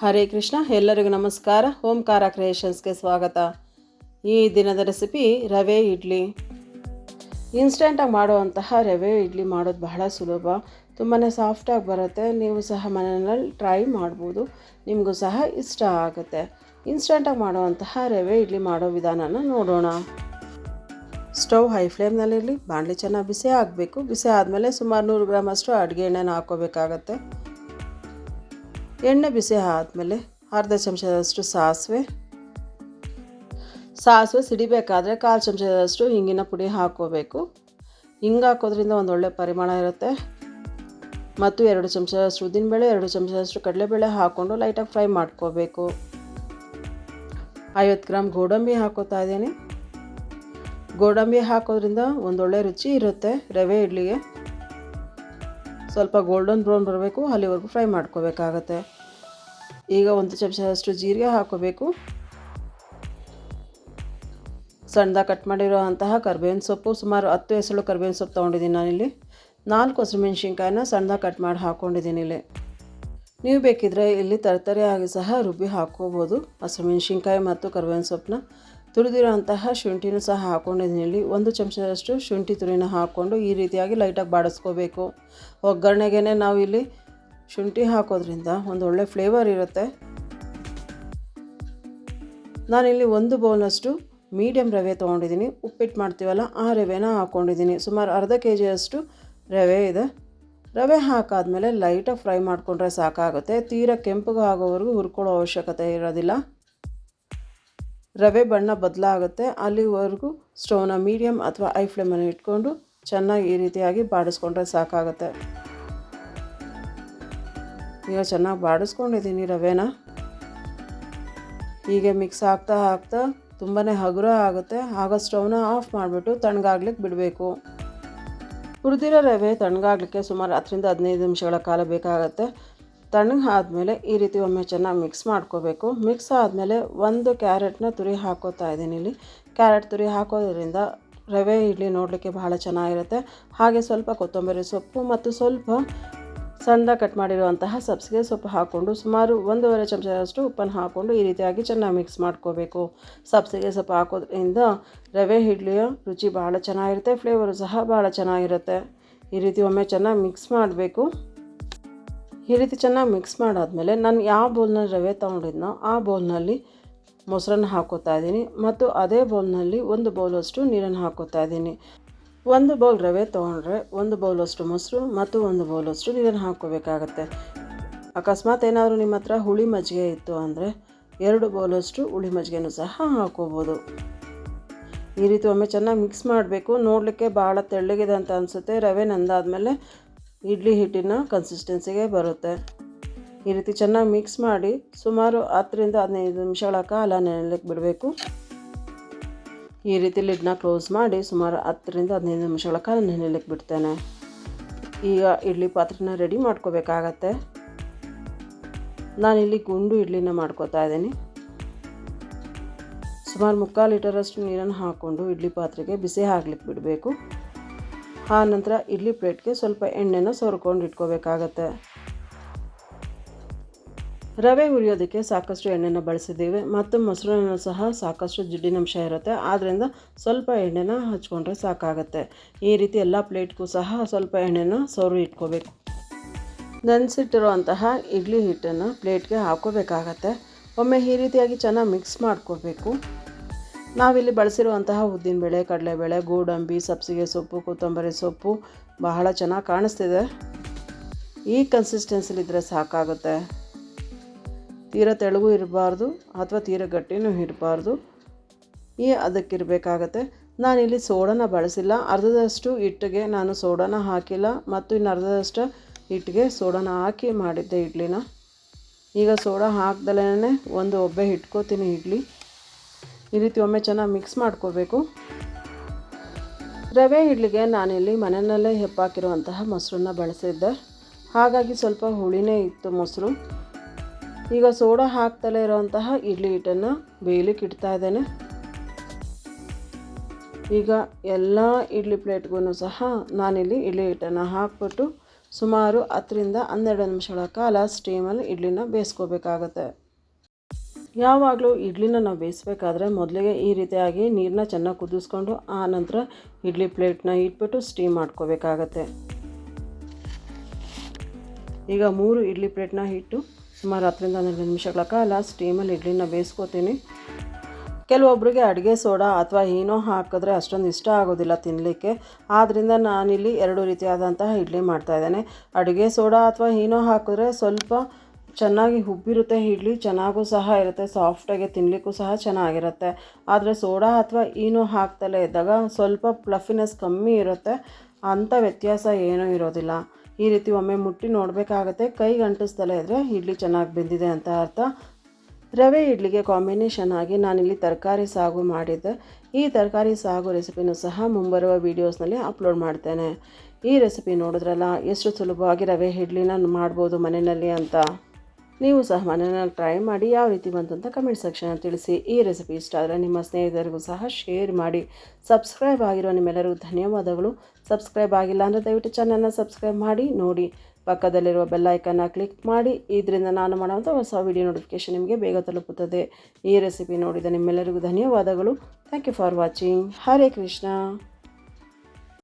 ಹರೇ ಕೃಷ್ಣ. ಎಲ್ಲರಿಗೂ ನಮಸ್ಕಾರ. ಓಂಕಾರ ಕ್ರಿಯೇಷನ್ಸ್ಗೆ ಸ್ವಾಗತ. ಈ ದಿನದ ರೆಸಿಪಿ ರವೆ ಇಡ್ಲಿ. ಇನ್ಸ್ಟೆಂಟಾಗಿ ಮಾಡುವಂತಹ ರವೆ ಇಡ್ಲಿ ಮಾಡೋದು ಬಹಳ ಸುಲಭ, ತುಂಬಾ ಸಾಫ್ಟಾಗಿ ಬರುತ್ತೆ. ನೀವು ಸಹ ಮನೆಯಲ್ಲಿ ಟ್ರೈ ಮಾಡ್ಬೋದು, ನಿಮಗೂ ಸಹ ಇಷ್ಟ ಆಗುತ್ತೆ. ಇನ್ಸ್ಟೆಂಟಾಗಿ ಮಾಡುವಂತಹ ರವೆ ಇಡ್ಲಿ ಮಾಡೋ ವಿಧಾನನ ನೋಡೋಣ. ಸ್ಟವ್ ಹೈ ಫ್ಲೇಮ್ನಲ್ಲಿರಲಿ, ಬಾಣಲಿ ಚೆನ್ನಾಗಿ ಬಿಸಿ ಆಗಬೇಕು. ಬಿಸಿ ಆದಮೇಲೆ ಸುಮಾರು 100 ಗ್ರಾಮ್ ಅಷ್ಟು ಅಡುಗೆ ಎಣ್ಣೆನ ಹಾಕ್ಕೋಬೇಕಾಗತ್ತೆ. ಎಣ್ಣೆ ಬಿಸಿ ಆದಮೇಲೆ ಅರ್ಧ ಚಮಚದಷ್ಟು ಸಾಸಿವೆ ಸಿಡಿಬೇಕಾದ್ರೆ 1/4 ಚಮಚದಷ್ಟು ಹಿಂಗಿನ ಪುಡಿ ಹಾಕ್ಕೋಬೇಕು. ಹಿಂಗೆ ಹಾಕೋದ್ರಿಂದ ಒಂದು ಒಳ್ಳೆ ಪರಿಮಳ ಇರುತ್ತೆ. ಮತ್ತು 2 ಚಮಚದಷ್ಟು ಉದ್ದಿನಬೇಳೆ, 2 ಚಮಚದಷ್ಟು ಕಡಲೆಬೇಳೆ ಹಾಕ್ಕೊಂಡು ಲೈಟಾಗಿ ಫ್ರೈ ಮಾಡ್ಕೋಬೇಕು. 50 ಗ್ರಾಮ್ ಗೋಡಂಬಿ ಹಾಕೋತಾ ಇದ್ದೀನಿ. ಗೋಡಂಬಿ ಹಾಕೋದ್ರಿಂದ ಒಂದೊಳ್ಳೆ ರುಚಿ ಇರುತ್ತೆ ರವೆ ಇಡ್ಲಿಗೆ. ಸ್ವಲ್ಪ ಗೋಲ್ಡನ್ ಬ್ರೌನ್ ಬರಬೇಕು, ಅಲ್ಲಿವರೆಗೂ ಫ್ರೈ ಮಾಡ್ಕೋಬೇಕಾಗತ್ತೆ. ಈಗ 1 ಚಮಚದಷ್ಟು ಜೀರಿಗೆ ಹಾಕೋಬೇಕು. ಸಣ್ಣದಾಗಿ ಕಟ್ ಮಾಡಿರೋ ಅಂತಹ ಕರಿಬೇವಿನ ಸೊಪ್ಪು, ಸುಮಾರು 10 ಎಸಳು ಕರಿಬೇವಿನ ಸೊಪ್ಪು ತೊಗೊಂಡಿದ್ದೀನಿ ನಾನಿಲ್ಲಿ. 4 ಹಸಿಮೆಣ್ಸಿನ್ಕಾಯಿನ ಸಣ್ಣದಾಗಿ ಕಟ್ ಮಾಡಿ ಹಾಕ್ಕೊಂಡಿದ್ದೀನಿ ಇಲ್ಲಿ. ನೀವು ಬೇಕಿದ್ರೆ ಇಲ್ಲಿ ತರತರಿಯಾಗಿ ಸಹ ರುಬ್ಬಿ ಹಾಕ್ಕೋಬೋದು. ಹಸಿಮೆಣ್ಸಿನ್ಕಾಯಿ ಮತ್ತು ಕರಿಬೇವಿನ ಸೊಪ್ಪನ್ನ ತುರಿದಿರೋ ಅಂತಹ ಶುಂಠಿನೂ ಸಹ ಹಾಕ್ಕೊಂಡಿದ್ದೀನಿ ಇಲ್ಲಿ. 1 ಚಮಚದಷ್ಟು ಶುಂಠಿ ತುರಿನ ಹಾಕ್ಕೊಂಡು ಈ ರೀತಿಯಾಗಿ ಲೈಟಾಗಿ ಬಾಡಿಸ್ಕೋಬೇಕು. ಒಗ್ಗರಣೆಗೆ ನಾವು ಇಲ್ಲಿ ಶುಂಠಿ ಹಾಕೋದ್ರಿಂದ ಒಂದು ಒಳ್ಳೆ ಫ್ಲೇವರ್ ಇರುತ್ತೆ. ನಾನಿಲ್ಲಿ 1 ಬೌಲ್ನಷ್ಟು ಮೀಡಿಯಮ್ ರವೆ ತೊಗೊಂಡಿದ್ದೀನಿ. ಉಪ್ಪಿಟ್ಟು ಮಾಡ್ತೀವಲ್ಲ ಆ ರವೆನ ಹಾಕ್ಕೊಂಡಿದ್ದೀನಿ. ಸುಮಾರು ಅರ್ಧ kg ರವೆ ಇದೆ. ರವೆ ಹಾಕಾದ್ಮೇಲೆ ಲೈಟಾಗಿ ಫ್ರೈ ಮಾಡಿಕೊಂಡ್ರೆ ಸಾಕಾಗುತ್ತೆ. ತೀರಾ ಕೆಂಪಗೆ ಆಗೋವರೆಗೂ ಹುರ್ಕೊಳ್ಳೋ ಅವಶ್ಯಕತೆ ಇರೋದಿಲ್ಲ. ರವೆ ಬಣ್ಣ ಬದಲಾಗುತ್ತೆ ಅಲ್ಲಿವರೆಗೂ ಸ್ಟವ್ನ ಮೀಡಿಯಮ್ ಅಥವಾ ಹೈ ಫ್ಲೇಮಲ್ಲಿ ಇಟ್ಕೊಂಡು ಚೆನ್ನಾಗಿ ಈ ರೀತಿಯಾಗಿ ಬಾಡಿಸ್ಕೊಂಡ್ರೆ ಸಾಕಾಗುತ್ತೆ. ಈಗ ಚೆನ್ನಾಗಿ ಬಾಡಿಸ್ಕೊಂಡಿದ್ದೀನಿ ರವೆನ. ಹೀಗೆ ಮಿಕ್ಸ್ ಆಗ್ತಾ ತುಂಬಾ ಹಗುರ ಆಗುತ್ತೆ. ಆಗ ಸ್ಟವ್ನ ಆಫ್ ಮಾಡಿಬಿಟ್ಟು ತಣ್ಣಗಾಗ್ಲಿಕ್ಕೆ ಬಿಡಬೇಕು. ಹುರಿದಿರೋ ರವೆ ತಣ್ಣಗಾಗಲಿಕ್ಕೆ ಸುಮಾರು 10 ರಿಂದ 15 ನಿಮಿಷಗಳ ಕಾಲ ಬೇಕಾಗುತ್ತೆ. ತಣ್ಣಗಾದ್ಮೇಲೆ ಈ ರೀತಿ ಒಮ್ಮೆ ಚೆನ್ನಾಗಿ ಮಿಕ್ಸ್ ಮಾಡ್ಕೋಬೇಕು. ಮಿಕ್ಸ್ ಆದಮೇಲೆ 1 ಕ್ಯಾರೆಟ್ನ ತುರಿ ಹಾಕೋತಾ ಇದ್ದೀನಿ ಇಲ್ಲಿ. ಕ್ಯಾರೆಟ್ ತುರಿ ಹಾಕೋದ್ರಿಂದ ರವೆ ಇಡ್ಲಿ ನೋಡಲಿಕ್ಕೆ ಬಹಳ ಚೆನ್ನಾಗಿರುತ್ತೆ. ಹಾಗೆ ಸ್ವಲ್ಪ ಕೊತ್ತಂಬರಿ ಸೊಪ್ಪು ಮತ್ತು ಸ್ವಲ್ಪ ಸಣ್ಣದಾಗಿ ಕಟ್ ಮಾಡಿರುವಂತಹ ಸಬ್ಸಿಗೆ ಸೊಪ್ಪು ಹಾಕ್ಕೊಂಡು ಸುಮಾರು 1.5 ಚಮಚದಷ್ಟು ಉಪ್ಪನ್ನು ಹಾಕ್ಕೊಂಡು ಈ ರೀತಿಯಾಗಿ ಚೆನ್ನಾಗಿ ಮಿಕ್ಸ್ ಮಾಡ್ಕೋಬೇಕು. ಸಬ್ಸಿಗೆ ಸೊಪ್ಪು ಹಾಕೋದ್ರಿಂದ ರವೆ ಇಡ್ಲಿಯ ರುಚಿ ಬಹಳ ಚೆನ್ನಾಗಿರುತ್ತೆ, ಫ್ಲೇವರು ಸಹ ಬಹಳ ಚೆನ್ನಾಗಿರುತ್ತೆ. ಈ ರೀತಿ ಒಮ್ಮೆ ಚೆನ್ನಾಗಿ ಮಿಕ್ಸ್ ಮಾಡಬೇಕು. ಈ ರೀತಿ ಚೆನ್ನಾಗಿ ಮಿಕ್ಸ್ ಮಾಡಾದಮೇಲೆ ನಾನು ಯಾವ ಬೌಲ್ನಲ್ಲಿ ರವೆ ತೊಗೊಂಡಿದ್ನೋ ಆ ಬೌಲ್ನಲ್ಲಿ ಮೊಸರನ್ನು ಹಾಕ್ಕೋತಾ ಇದ್ದೀನಿ ಮತ್ತು ಅದೇ ಬೌಲ್ನಲ್ಲಿ 1 ಬೌಲಷ್ಟು ನೀರನ್ನು ಹಾಕ್ಕೋತಾ ಇದ್ದೀನಿ. 1 ಬೌಲ್ ರವೆ ತೊಗೊಂಡ್ರೆ 1 ಬೌಲಷ್ಟು ಮೊಸರು ಮತ್ತು 1 ಬೌಲಷ್ಟು ನೀರನ್ನು ಹಾಕ್ಕೋಬೇಕಾಗತ್ತೆ. ಅಕಸ್ಮಾತ್ ಏನಾದರೂ ನಿಮ್ಮ ಹತ್ರ ಹುಳಿ ಮಜ್ಜಿಗೆ ಇತ್ತು ಅಂದರೆ 2 ಬೌಲಷ್ಟು ಹುಳಿ ಮಜ್ಜಿಗೆನೂ ಸಹ ಹಾಕ್ಕೋಬೋದು. ಈ ರೀತಿ ಒಮ್ಮೆ ಚೆನ್ನಾಗಿ ಮಿಕ್ಸ್ ಮಾಡಬೇಕು. ನೋಡಲಿಕ್ಕೆ ಭಾಳ ತೆಳ್ಳಗಿದೆ ಅಂತ ಅನಿಸುತ್ತೆ. ರವೆ ನೆಂದಾದಮೇಲೆ ಇಡ್ಲಿ ಹಿಟ್ಟಿನ ಕನ್ಸಿಸ್ಟೆನ್ಸಿಗೆ ಬರುತ್ತೆ. ಈ ರೀತಿ ಚೆನ್ನಾಗಿ ಮಿಕ್ಸ್ ಮಾಡಿ ಸುಮಾರು 10 ರಿಂದ 15 ನಿಮಿಷಗಳ ಕಾಲ ನೆನೆಯಲಿಕ್ಕೆ ಬಿಡಬೇಕು. ಈ ರೀತಿ ಲಿಡ್ನ ಕ್ಲೋಸ್ ಮಾಡಿ ಸುಮಾರು 10 ರಿಂದ 15 ನಿಮಿಷಗಳ ಕಾಲ ನೆನೆಯಲಿಕ್ಕೆ ಬಿಡ್ತೇನೆ. ಈಗ ಇಡ್ಲಿ ಪಾತ್ರೆನ ರೆಡಿ ಮಾಡ್ಕೋಬೇಕಾಗತ್ತೆ. ನಾನಿಲ್ಲಿ ಗುಂಡು ಇಡ್ಲಿನ ಮಾಡ್ಕೋತಾ ಇದ್ದೀನಿ. ಸುಮಾರು 3/4 ಲೀಟರಷ್ಟು ನೀರನ್ನು ಹಾಕ್ಕೊಂಡು ಇಡ್ಲಿ ಪಾತ್ರೆಗೆ ಬಿಸಿ ಆಗ್ಲಿಕ್ಕೆ ಬಿಡಬೇಕು. ಆ ನಂತರ ಇಡ್ಲಿ ಪ್ಲೇಟ್ಗೆ ಸ್ವಲ್ಪ ಎಣ್ಣೆನ ಸವರ್ಕೊಂಡು ಇಟ್ಕೋಬೇಕಾಗತ್ತೆ. ರವೆ ಹುರಿಯೋದಕ್ಕೆ ಸಾಕಷ್ಟು ಎಣ್ಣೆನ ಬಳಸಿದ್ದೀವಿ ಮತ್ತು ಮೊಸರನ್ನು ಸಹ ಸಾಕಷ್ಟು ಜಿಡ್ಡಿನಂಶ ಇರುತ್ತೆ. ಆದ್ದರಿಂದ ಸ್ವಲ್ಪ ಎಣ್ಣೆನ ಹಚ್ಕೊಂಡ್ರೆ ಸಾಕಾಗುತ್ತೆ. ಈ ರೀತಿ ಎಲ್ಲ ಪ್ಲೇಟ್ಗೂ ಸಹ ಸ್ವಲ್ಪ ಎಣ್ಣೆನ ಸವರಿ ಇಟ್ಕೋಬೇಕು. ನೆನೆಸಿಟ್ಟಿರುವಂತಹ ಇಡ್ಲಿ ಹಿಟ್ಟನ್ನು ಪ್ಲೇಟ್ಗೆ ಹಾಕ್ಕೋಬೇಕಾಗತ್ತೆ. ಒಮ್ಮೆ ಈ ರೀತಿಯಾಗಿ ಚೆನ್ನಾಗಿ ಮಿಕ್ಸ್ ಮಾಡ್ಕೋಬೇಕು. ನಾವಿಲ್ಲಿ ಬಳಸಿರುವಂತಹ ಉದ್ದಿನಬೇಳೆ, ಕಡಲೆಬೇಳೆ, ಗೋಡಂಬಿ, ಸಬ್ಸಿಗೆ ಸೊಪ್ಪು, ಕೊತ್ತಂಬರಿ ಸೊಪ್ಪು ಬಹಳ ಚೆನ್ನಾಗಿ ಕಾಣಿಸ್ತಿದೆ. ಈ ಕನ್ಸಿಸ್ಟೆನ್ಸಿಲಿದ್ದರೆ ಸಾಕಾಗುತ್ತೆ. ತೀರ ತೆಳುಗೂ ಇರಬಾರ್ದು ಅಥವಾ ತೀರ ಗಟ್ಟಿನೂ ಇರಬಾರ್ದು. ಅದಕ್ಕಿರಬೇಕಾಗತ್ತೆ. ನಾನಿಲ್ಲಿ ಸೋಡಾನ ಬಳಸಿಲ್ಲ. ಅರ್ಧದಷ್ಟು ಹಿಟ್ಟಿಗೆ ನಾನು ಸೋಡಾನ ಹಾಕಿಲ್ಲ ಮತ್ತು ಇನ್ನು ಅರ್ಧದಷ್ಟು ಹಿಟ್ಟಿಗೆ ಸೋಡಾನ ಹಾಕಿ ಮಾಡಿದ್ದೆ ಇಡ್ಲಿನ. ಈಗ ಸೋಡಾ ಹಾಕ್ದಲೇ ಒಂದು ಒಬ್ಬೆ ಇಟ್ಕೋತೀನಿ ಇಡ್ಲಿ. ಈ ರೀತಿ ಒಮ್ಮೆ ಚೆನ್ನಾಗಿ ಮಿಕ್ಸ್ ಮಾಡ್ಕೋಬೇಕು. ರವೆ ಇಡ್ಲಿಗೆ ನಾನಿಲ್ಲಿ ಮನೆಯಲ್ಲೇ ಹೆಪ್ಪಾಕಿರುವಂತಹ ಮೊಸರನ್ನ ಬಳಸಿದ್ದೆ. ಹಾಗಾಗಿ ಸ್ವಲ್ಪ ಹುಳಿನೇ ಇತ್ತು ಮೊಸರು. ಈಗ ಸೋಡಾ ಹಾಕ್ತಲೇ ಇರೋವಂತಹ ಇಡ್ಲಿ ಹಿಟ್ಟನ್ನು ಬೇಯಲಿಕ್ಕೆ ಇಡ್ತಾ ಇದ್ದೇನೆ. ಈಗ ಎಲ್ಲ ಇಡ್ಲಿ ಪ್ಲೇಟ್ಗೂ ಸಹ ನಾನಿಲ್ಲಿ ಇಡ್ಲಿ ಹಿಟ್ಟನ್ನು ಹಾಕ್ಬಿಟ್ಟು ಸುಮಾರು 10ರಿಂದ 12 ನಿಮಿಷಗಳ ಕಾಲ ಸ್ಟೀಮಲ್ಲಿ ಇಡ್ಲಿನ ಬೇಯಿಸ್ಕೋಬೇಕಾಗತ್ತೆ. ಯಾವಾಗಲೂ ಇಡ್ಲಿನ ನಾವು ಬೇಯಿಸ್ಬೇಕಾದ್ರೆ ಮೊದಲಿಗೆ ಈ ರೀತಿಯಾಗಿ ನೀರನ್ನ ಚೆನ್ನಾಗಿ ಕುದಿಸ್ಕೊಂಡು ಆ ನಂತರ ಇಡ್ಲಿ ಪ್ಲೇಟ್ನ ಇಟ್ಬಿಟ್ಟು ಸ್ಟೀಮ್ ಮಾಡ್ಕೋಬೇಕಾಗತ್ತೆ. ಈಗ 3 ಇಡ್ಲಿ ಪ್ಲೇಟ್ನ ಇಟ್ಟು ಸುಮಾರು 10ರಿಂದ 12 ನಿಮಿಷಗಳ ಕಾಲ ಸ್ಟೀಮಲ್ಲಿ ಇಡ್ಲಿನ ಬೇಯಿಸ್ಕೋತೀನಿ. ಕೆಲವೊಬ್ಬರಿಗೆ ಅಡುಗೆ ಸೋಡಾ ಅಥವಾ ಈನೋ ಹಾಕಿದ್ರೆ ಅಷ್ಟೊಂದು ಇಷ್ಟ ಆಗೋದಿಲ್ಲ ತಿನ್ನಲಿಕ್ಕೆ. ಆದ್ದರಿಂದ ನಾನಿಲ್ಲಿ 2 ರೀತಿಯಾದಂತಹ ಇಡ್ಲಿ ಮಾಡ್ತಾಯಿದ್ದೇನೆ. ಅಡುಗೆ ಸೋಡಾ ಅಥವಾ ಈನೋ ಹಾಕಿದ್ರೆ ಸ್ವಲ್ಪ ಚೆನ್ನಾಗಿ ಉಬ್ಬಿರುತ್ತೆ ಇಡ್ಲಿ, ಚೆನ್ನಾಗೂ ಸಹ ಇರುತ್ತೆ, ಸಾಫ್ಟಾಗಿ ತಿನ್ನಲಿಕ್ಕೂ ಸಹ ಚೆನ್ನಾಗಿರುತ್ತೆ. ಆದರೆ ಸೋಡಾ ಅಥವಾ ಈನೋ ಹಾಕ್ತಲೇ ಇದ್ದಾಗ ಸ್ವಲ್ಪ ಫ್ಲಫಿನೆಸ್ ಕಮ್ಮಿ ಇರುತ್ತೆ, ಅಂಥ ವ್ಯತ್ಯಾಸ ಏನೂ ಇರೋದಿಲ್ಲ. ಈ ರೀತಿ ಒಮ್ಮೆ ಮುಟ್ಟಿ ನೋಡಬೇಕಾಗತ್ತೆ. ಕೈಗೆ ಅಂಟಿಸ್ದಲೇ ಇದ್ದರೆ ಇಡ್ಲಿ ಚೆನ್ನಾಗಿ ಬೆಂದಿದೆ ಅಂತ ಅರ್ಥ. ರವೆ ಇಡ್ಲಿಗೆ ಕಾಂಬಿನೇಷನ್ ಆಗಿ ನಾನಿಲ್ಲಿ ತರಕಾರಿ ಸಾಗು ಮಾಡಿದ್ದೆ. ಈ ತರಕಾರಿ ಸಾಗು ರೆಸಿಪಿನೂ ಸಹ ಮುಂಬರುವ ವೀಡಿಯೋಸ್ನಲ್ಲಿ ಅಪ್ಲೋಡ್ ಮಾಡ್ತೇನೆ. ಈ ರೆಸಿಪಿ ನೋಡಿದ್ರಲ್ಲ ಎಷ್ಟು ಸುಲಭವಾಗಿ ರವೆ ಇಡ್ಲಿನ ಮಾಡ್ಬೋದು ಮನೆಯಲ್ಲಿ ಅಂತ. ನೀವು ಸಹ ಮನೆಯಲ್ಲಿ ಟ್ರೈ ಮಾಡಿ ಯಾವ ರೀತಿ ಬಂತಂತ ಕಮೆಂಟ್ ಸೆಕ್ಷನಲ್ಲಿ ತಿಳಿಸಿ. ಈ ರೆಸಿಪಿ ಇಷ್ಟ ಆದರೆ ನಿಮ್ಮ ಸ್ನೇಹಿತರಿಗೂ ಸಹ ಶೇರ್ ಮಾಡಿ. ಸಬ್ಸ್ಕ್ರೈಬ್ ಆಗಿರೋ ನಿಮ್ಮೆಲ್ಲರಿಗೂ ಧನ್ಯವಾದಗಳು. ಸಬ್ಸ್ಕ್ರೈಬ್ ಆಗಿಲ್ಲ ಅಂದರೆ ದಯವಿಟ್ಟು ಚಾನಲ್ನ ಸಬ್ಸ್ಕ್ರೈಬ್ ಮಾಡಿ ನೋಡಿ. ಪಕ್ಕದಲ್ಲಿರುವ ಬೆಲ್ ಐಕನ್ನ ಕ್ಲಿಕ್ ಮಾಡಿ. ಇದರಿಂದ ನಾನು ಮಾಡುವಂಥ ಹೊಸ ವಿಡಿಯೋ ನೋಟಿಫಿಕೇಷನ್ ನಿಮಗೆ ಬೇಗ ತಲುಪುತ್ತದೆ. ಈ ರೆಸಿಪಿ ನೋಡಿದ ನಿಮ್ಮೆಲ್ಲರಿಗೂ ಧನ್ಯವಾದಗಳು. Thank you for watching. Hare Krishna.